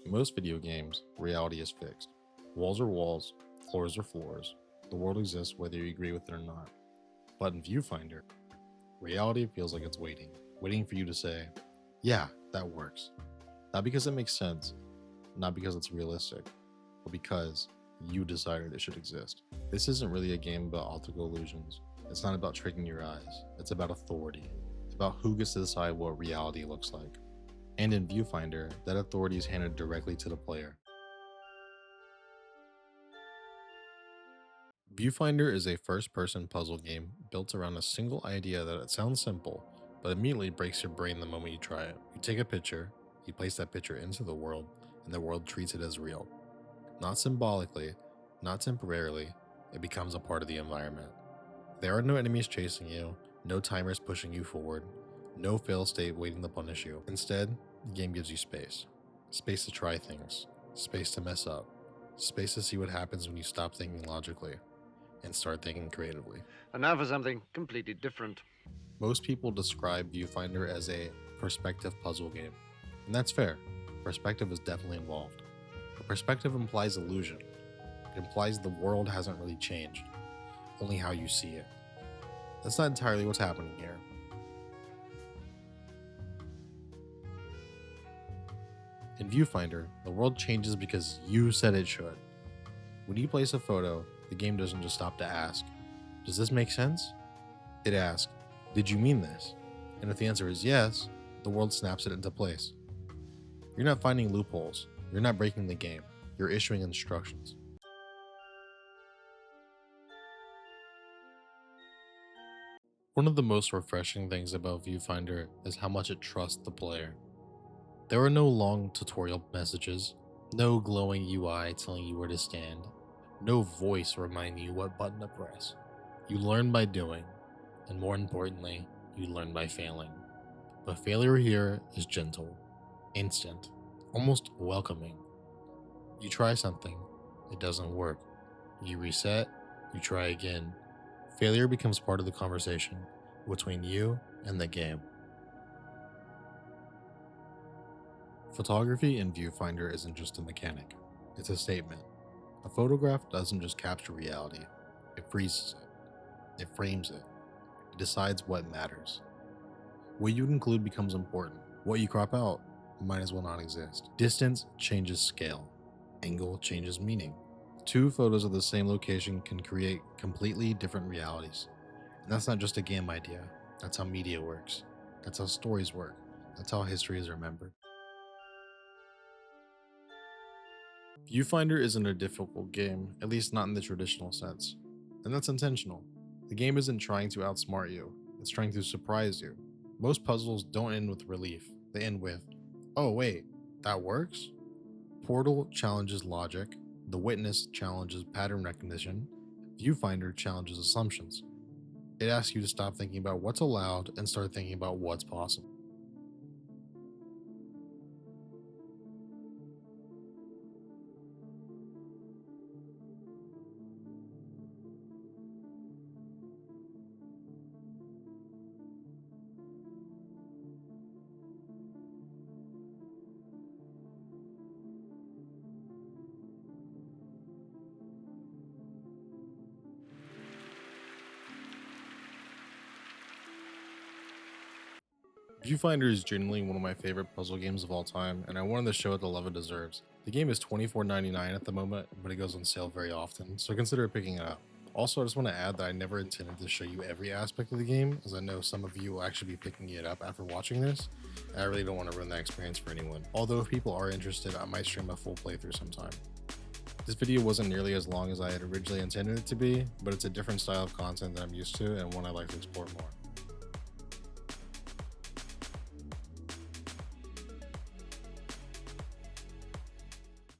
In most video games, reality is fixed. Walls are walls, floors are floors. The world exists whether you agree with it or not. But in Viewfinder, reality feels like it's waiting for you to say, yeah, that works. Not because it makes sense, not because it's realistic, but because you decided it should exist. This isn't really a game about optical illusions. It's not about tricking your eyes. It's about authority. It's about who gets to decide what reality looks like. And in Viewfinder, that authority is handed directly to the player. Viewfinder is a first-person puzzle game built around a single idea that it sounds simple, but immediately breaks your brain the moment you try it. You take a picture, you place that picture into the world, and the world treats it as real. Not symbolically, not temporarily, it becomes a part of the environment. There are no enemies chasing you, no timers pushing you forward, no fail state waiting to punish you. Instead, the game gives you space. Space to try things, space to mess up, space to see what happens when you stop thinking logically and start thinking creatively. And now for something completely different. Most people describe Viewfinder as a perspective puzzle game, and that's fair. Perspective is definitely involved. But perspective implies illusion. It implies the world hasn't really changed, only how you see it. That's not entirely what's happening here. In Viewfinder, the world changes because you said it should. When you place a photo, the game doesn't just stop to ask, does this make sense? It asks, did you mean this? And if the answer is yes, the world snaps it into place. You're not finding loopholes. You're not breaking the game. You're issuing instructions. One of the most refreshing things about Viewfinder is how much it trusts the player. There are no long tutorial messages, no glowing UI telling you where to stand, no voice reminding you what button to press. You learn by doing, and more importantly, you learn by failing. But failure here is gentle, instant, almost welcoming. You try something, it doesn't work. You reset, you try again. Failure becomes part of the conversation between you and the game. Photography in Viewfinder isn't just a mechanic, it's a statement. A photograph doesn't just capture reality, it freezes it, it frames it, it decides what matters. What you include becomes important, what you crop out might as well not exist. Distance changes scale, angle changes meaning. Two photos of the same location can create completely different realities. And that's not just a game idea, that's how media works, that's how stories work, that's how history is remembered. Viewfinder isn't a difficult game, at least not in the traditional sense. And that's intentional. The game isn't trying to outsmart you, it's trying to surprise you. Most puzzles don't end with relief, they end with, oh wait, that works? Portal challenges logic, The Witness challenges pattern recognition, Viewfinder challenges assumptions. It asks you to stop thinking about what's allowed and start thinking about what's possible. Viewfinder is genuinely one of my favorite puzzle games of all time, and I wanted to show it the love it deserves. The game is $24.99 at the moment, but it goes on sale very often, so consider picking it up. Also, I just want to add that I never intended to show you every aspect of the game, as I know some of you will actually be picking it up after watching this, and I really don't want to ruin that experience for anyone. Although if people are interested, I might stream a full playthrough sometime. This video wasn't nearly as long as I had originally intended it to be, but it's a different style of content that I'm used to and one I'd like to explore more.